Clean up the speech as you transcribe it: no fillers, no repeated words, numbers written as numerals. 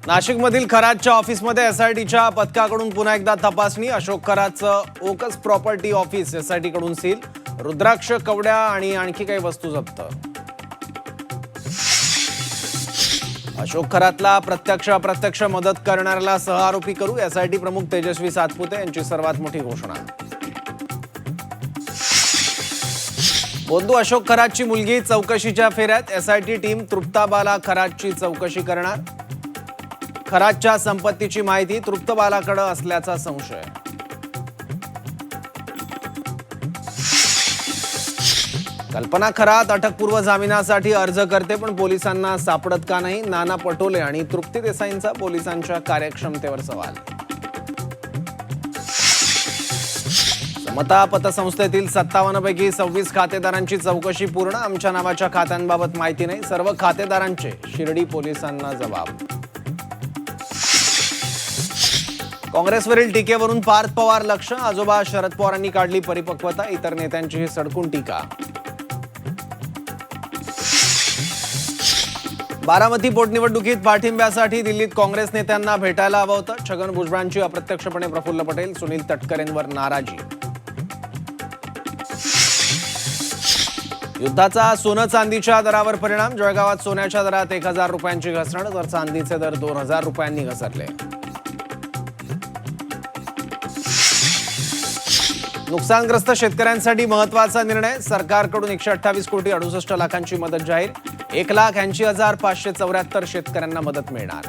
नाशिकमधील खरातच्या ऑफिसमध्ये एसआयटीच्या पथकाकडून पुन्हा एकदा तपासणी। अशोक खरातचं ओकस प्रॉपर्टी ऑफिस एसआयटीकडून सील। रुद्राक्ष, कवड्या आणि आणखी काही वस्तू जप्त। अशोक खरातला प्रत्यक्ष मदत करणाऱ्याला सहआरोपी करू, एसआयटी प्रमुख तेजस्वी सातपुते यांची सर्वात मोठी घोषणा। बोंधू अशोक खरातची मुलगी चौकशीच्या फेऱ्यात, एसआयटी टीम तृप्ताबाला खरातची चौकशी करणार। खरातच्या संपत्तीची माहिती तृप्तबालाकडे असल्याचा संशय। कल्पना खरात अटकपूर्व जामिनासाठी अर्ज करते, पण पोलिसांना सापडत का नाही? नाना पटोले आणि तृप्ती देसाईंचा पोलिसांच्या कार्यक्षमतेवर सवाल। समता पतसंस्थेतील 57 पैकी 26 खातेदारांची चौकशी पूर्ण। आमच्या नावाच्या खात्यांबाबत माहिती नाही, सर्व खातेदारांचे शिर्डी पोलिसांना जबाब। काँग्रेसवरील टीकेवरून पार्थ पवार लक्ष, आजोबा शरद पवारांनी काढली परिपक्वता, इतर नेत्यांची सडकून टीका। बारामती पोटनिवडणुकीत पाठिंब्यासाठी दिल्लीत काँग्रेस नेत्यांना भेटायला हवं होतं। छगन भुजबळांची अप्रत्यक्षपणे प्रफुल्ल पटेल, सुनील तटकरेंवर नाराजी। युद्धाचा सोनं चांदीच्या दरावर परिणाम, जळगावात सोन्याच्या दरात 1000 रुपयांची घसरण, तर चांदीचे दर 2000 रुपयांनी घसरले। नुकसानग्रस्त शेतकऱ्यांसाठी महत्त्वाचा निर्णय, सरकारकडून 128 कोटी 68 लाखांची मदत जाहीर। 1,80,574 शेतकऱ्यांना मदत मिळणार।